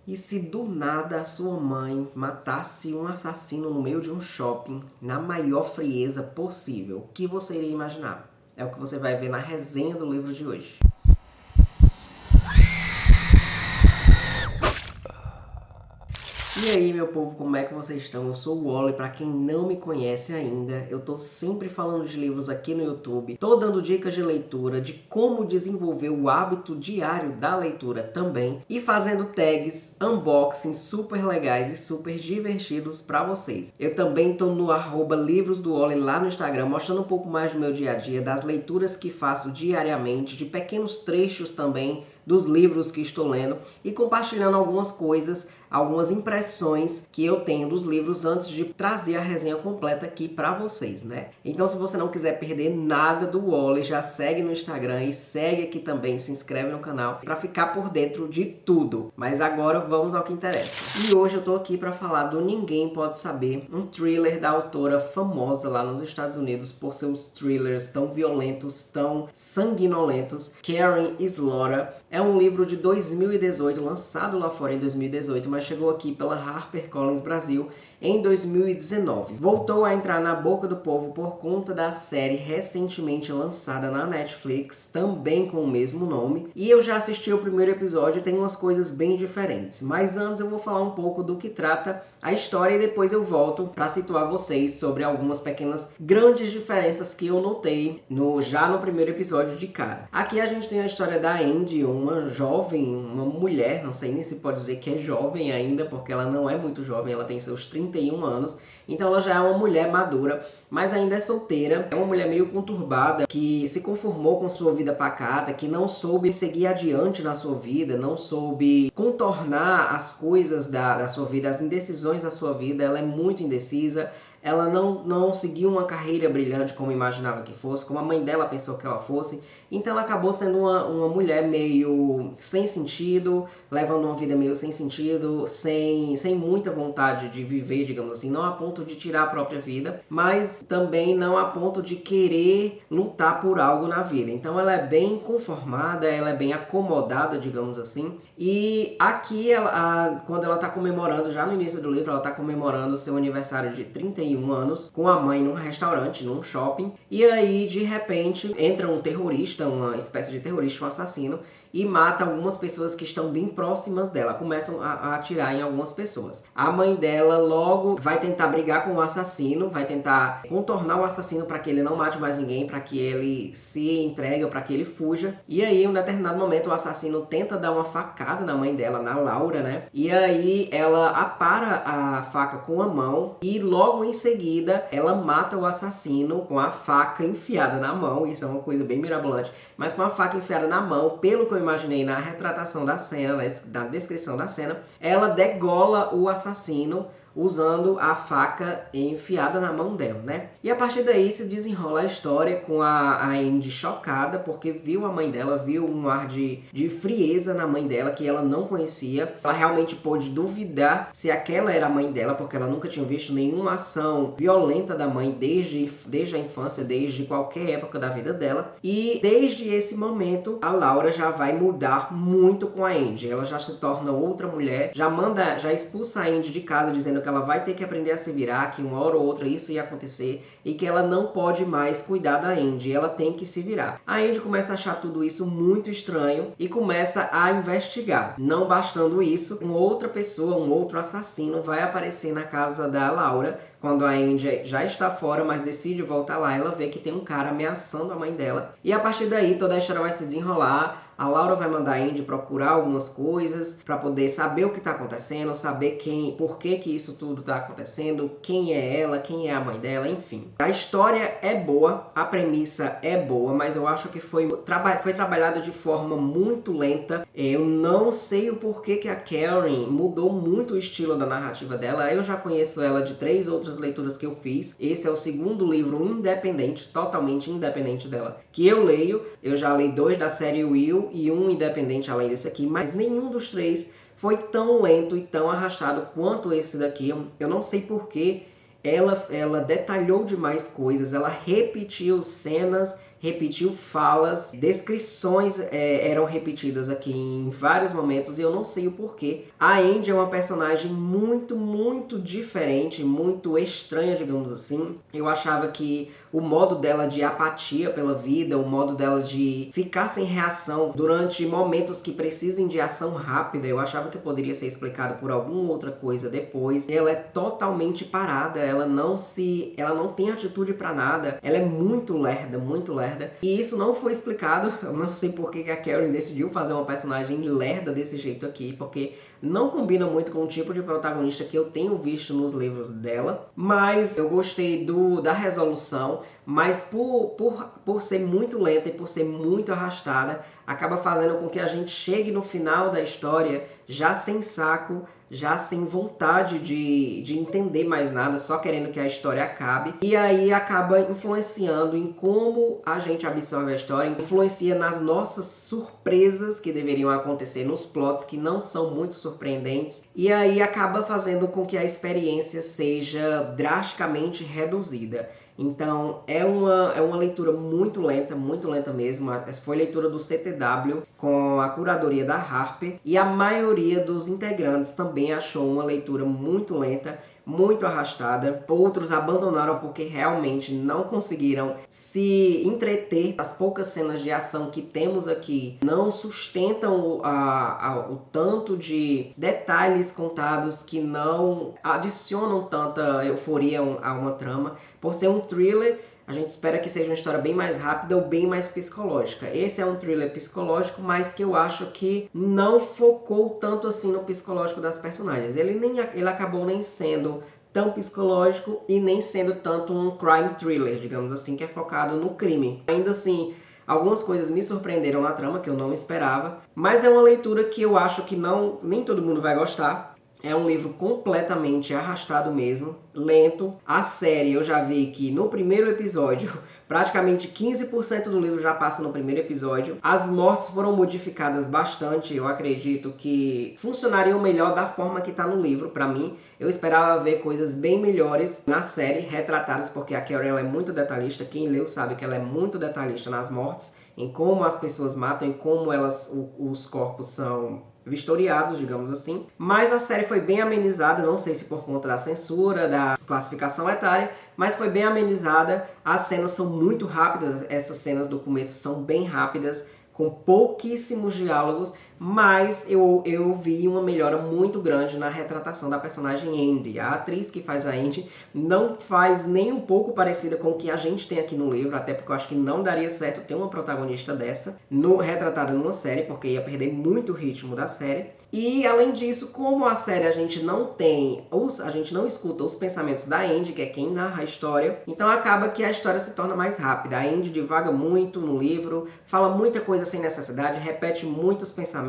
E se do nada a sua mãe matasse um assassino no meio de um shopping, na maior frieza possível, o que você iria imaginar? É o que você vai ver na resenha do livro de hoje. E aí, meu povo, como é que vocês estão? Eu sou o Wally, pra quem não me conhece ainda, eu tô sempre falando de livros aqui no YouTube, tô dando dicas de leitura, de como desenvolver o hábito diário da leitura também, e fazendo tags, unboxings super legais e super divertidos pra vocês. Eu também tô no @livrosdowally lá no Instagram, mostrando um pouco mais do meu dia a dia, das leituras que faço diariamente, de pequenos trechos também, dos livros que estou lendo e compartilhando algumas coisas, algumas impressões que eu tenho dos livros antes de trazer a resenha completa aqui para vocês, né? Então, se você não quiser perder nada do Wally, já segue no Instagram e segue aqui também, se inscreve no canal para ficar por dentro de tudo. Mas agora vamos ao que interessa. E hoje eu tô aqui para falar do Ninguém Pode Saber, um thriller da autora famosa lá nos Estados Unidos por seus thrillers tão violentos, tão sanguinolentos, Karin Slaughter. É um livro de 2018, lançado lá fora em 2018, mas chegou aqui pela HarperCollins Brasil em 2019. Voltou a entrar na boca do povo por conta da série recentemente lançada na Netflix, também com o mesmo nome. E eu já assisti o primeiro episódio e tem umas coisas bem diferentes. Mas antes eu vou falar um pouco do que trata a história e depois eu volto para situar vocês sobre algumas pequenas grandes diferenças que eu notei já no primeiro episódio de cara. Aqui a gente tem a história da Andy, uma jovem, uma mulher, não sei nem se pode dizer que é jovem ainda, porque ela não é muito jovem, ela tem seus 31 anos, então ela já é uma mulher madura, mas ainda é solteira, é uma mulher meio conturbada, que se conformou com sua vida pacata, que não soube seguir adiante na sua vida, não soube contornar as coisas da sua vida, as indecisões da sua vida, ela é muito indecisa, ela não seguiu uma carreira brilhante como imaginava que fosse, como a mãe dela pensou que ela fosse, então ela acabou sendo uma mulher meio sem sentido, levando uma vida meio sem sentido, sem muita vontade de viver, digamos assim, não a ponto de tirar a própria vida, mas também não a ponto de querer lutar por algo na vida. Então ela é bem conformada, ela é bem acomodada, digamos assim, e aqui, quando ela está comemorando, já no início do livro, ela está comemorando o seu aniversário de 31 anos com a mãe num restaurante, num shopping, e aí de repente entra um terrorista, uma espécie de terrorista, um assassino, e mata algumas pessoas que estão bem próximas dela, começam a atirar em algumas pessoas. A mãe dela logo vai tentar brigar com o assassino, vai tentar contornar o assassino para que ele não mate mais ninguém, para que ele se entregue, para que ele fuja. E aí, em um determinado momento, o assassino tenta dar uma facada na mãe dela, na Laura, né? E aí ela apara a faca com a mão e logo em seguida ela mata o assassino com a faca enfiada na mão. Isso é uma coisa bem mirabolante, mas com a faca enfiada na mão, pelo que eu imaginei na retratação da cena, na descrição da cena, ela degola o assassino usando a faca enfiada na mão dela, né? E a partir daí se desenrola a história com a Andy chocada, porque viu a mãe dela, viu um ar de frieza na mãe dela que ela não conhecia. Ela realmente pôde duvidar se aquela era a mãe dela, porque ela nunca tinha visto nenhuma ação violenta da mãe desde a infância, desde qualquer época da vida dela. E desde esse momento, a Laura já vai mudar muito com a Andy. Ela já se torna outra mulher, já expulsa a Andy de casa dizendo que ela vai ter que aprender a se virar, que uma hora ou outra isso ia acontecer e que ela não pode mais cuidar da Andy, ela tem que se virar. A Andy começa a achar tudo isso muito estranho e começa a investigar. Não bastando isso, uma outra pessoa, um outro assassino vai aparecer na casa da Laura quando a Andy já está fora, mas decide voltar lá. Ela vê que tem um cara ameaçando a mãe dela e a partir daí toda a história vai se desenrolar. A Laura vai mandar a Andy procurar algumas coisas para poder saber o que está acontecendo, saber por que isso tudo está acontecendo, quem é ela, quem é a mãe dela, enfim. A história é boa, a premissa é boa, mas eu acho que foi trabalhada de forma muito lenta. Eu não sei o porquê que a Karin mudou muito o estilo da narrativa dela. Eu já conheço ela de 3 outras leituras que eu fiz. Esse é o segundo livro independente, totalmente independente dela, que eu leio. Eu já li 2 da série Will e um independente além desse aqui, mas nenhum dos 3 foi tão lento e tão arrastado quanto esse daqui. Eu não sei porquê. Ela detalhou demais coisas, ela repetiu cenas repetiu falas, descrições eram repetidas aqui em vários momentos e eu não sei o porquê. A Andy é uma personagem muito diferente, muito estranha, digamos assim. Eu achava que o modo dela de apatia pela vida, o modo dela de ficar sem reação durante momentos que precisem de ação rápida, eu achava que poderia ser explicado por alguma outra coisa depois. Ela é totalmente parada, ela não tem atitude pra nada, ela é muito lerda, e isso não foi explicado. Eu não sei por que a Karen decidiu fazer uma personagem lerda desse jeito aqui, porque não combina muito com o tipo de protagonista que eu tenho visto nos livros dela, mas eu gostei da resolução, mas por ser muito lenta e por ser muito arrastada, acaba fazendo com que a gente chegue no final da história já sem saco, já sem vontade de entender mais nada, só querendo que a história acabe. E aí acaba influenciando em como a gente absorve a história, influencia nas nossas surpresas que deveriam acontecer nos plots que não são muito surpreendentes. E aí acaba fazendo com que a experiência seja drasticamente reduzida. Então é uma leitura muito lenta mesmo. Essa foi a leitura do CTW com a curadoria da Harper, e a maioria dos integrantes também achou uma leitura muito lenta, muito arrastada. Outros abandonaram porque realmente não conseguiram se entreter. As poucas cenas de ação que temos aqui não sustentam o tanto de detalhes contados que não adicionam tanta euforia a uma trama. Por ser um thriller, a gente espera que seja uma história bem mais rápida ou bem mais psicológica. Esse é um thriller psicológico, mas que eu acho que não focou tanto assim no psicológico das personagens. Ele acabou nem sendo tão psicológico e nem sendo tanto um crime thriller, digamos assim, que é focado no crime. Ainda assim, algumas coisas me surpreenderam na trama que eu não esperava, mas é uma leitura que eu acho que nem todo mundo vai gostar. É um livro completamente arrastado mesmo, lento. A série eu já vi que no primeiro episódio, praticamente 15% do livro já passa no primeiro episódio. As mortes foram modificadas bastante, eu acredito que funcionariam melhor da forma que está no livro pra mim. Eu esperava ver coisas bem melhores na série, retratadas, porque a Karen ela é muito detalhista. Quem leu sabe que ela é muito detalhista nas mortes, em como as pessoas matam, em como os corpos são vistoriados, digamos assim. Mas a série foi bem amenizada, não sei se por conta da censura, da classificação etária, mas foi bem amenizada. As cenas são muito rápidas, essas cenas do começo são bem rápidas, com pouquíssimos diálogos, mas eu vi uma melhora muito grande na retratação da personagem Andy. A atriz que faz a Andy não faz nem um pouco parecida com o que a gente tem aqui no livro, até porque eu acho que não daria certo ter uma protagonista dessa retratada numa série, porque ia perder muito o ritmo da série. E além disso, como a série a gente não escuta os pensamentos da Andy, que é quem narra a história, então acaba que a história se torna mais rápida. A Andy divaga muito no livro, fala muita coisa sem necessidade, repete muitos pensamentos,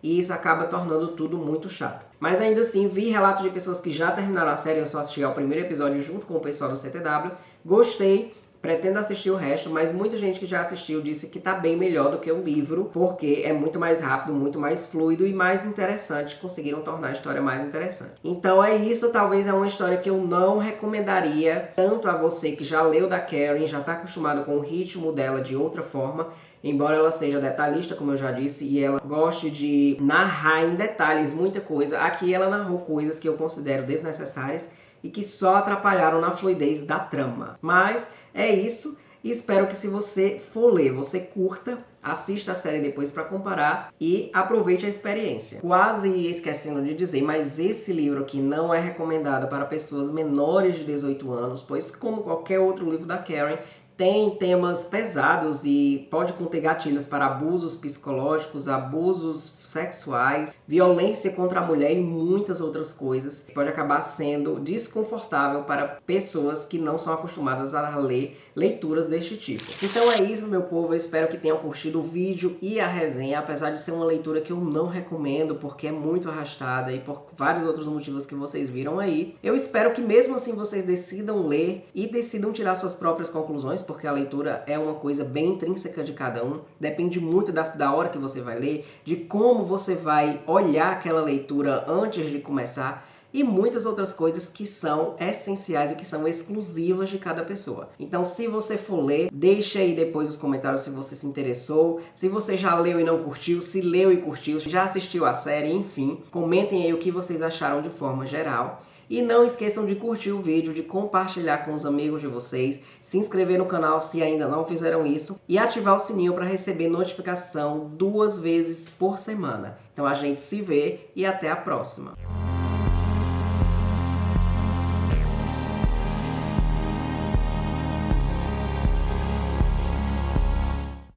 e isso acaba tornando tudo muito chato. Mas ainda assim, vi relatos de pessoas que já terminaram a série, eu só assisti ao primeiro episódio junto com o pessoal do CTW, gostei. Pretendo assistir o resto, mas muita gente que já assistiu disse que tá bem melhor do que o livro, porque é muito mais rápido, muito mais fluido e mais interessante. Conseguiram tornar a história mais interessante. Então é isso, talvez é uma história que eu não recomendaria tanto a você que já leu da Karen, já tá acostumado com o ritmo dela de outra forma, embora ela seja detalhista, como eu já disse, e ela goste de narrar em detalhes muita coisa. Aqui ela narrou coisas que eu considero desnecessárias e que só atrapalharam na fluidez da trama. Mas é isso, e espero que se você for ler, você curta, assista a série depois para comparar e aproveite a experiência. Quase esquecendo de dizer, mas esse livro aqui não é recomendado para pessoas menores de 18 anos, pois como qualquer outro livro da Karen, tem temas pesados e pode conter gatilhos para abusos psicológicos, abusos sexuais, violência contra a mulher e muitas outras coisas. Pode acabar sendo desconfortável para pessoas que não são acostumadas a ler leituras deste tipo. Então é isso, meu povo. Eu espero que tenham curtido o vídeo e a resenha, apesar de ser uma leitura que eu não recomendo porque é muito arrastada e por vários outros motivos que vocês viram aí. Eu espero que mesmo assim vocês decidam ler e decidam tirar suas próprias conclusões, porque a leitura é uma coisa bem intrínseca de cada um. Depende muito da hora que você vai ler, de como você vai olhar aquela leitura antes de começar. e muitas outras coisas que são essenciais e que são exclusivas de cada pessoa. Então, se você for ler, deixa aí depois nos comentários se você se interessou, se você já leu e não curtiu, se leu e curtiu, já assistiu a série, enfim. Comentem aí o que vocês acharam de forma geral. E não esqueçam de curtir o vídeo, de compartilhar com os amigos de vocês, se inscrever no canal se ainda não fizeram isso e ativar o sininho para receber notificação 2 vezes por semana. Então a gente se vê e até a próxima!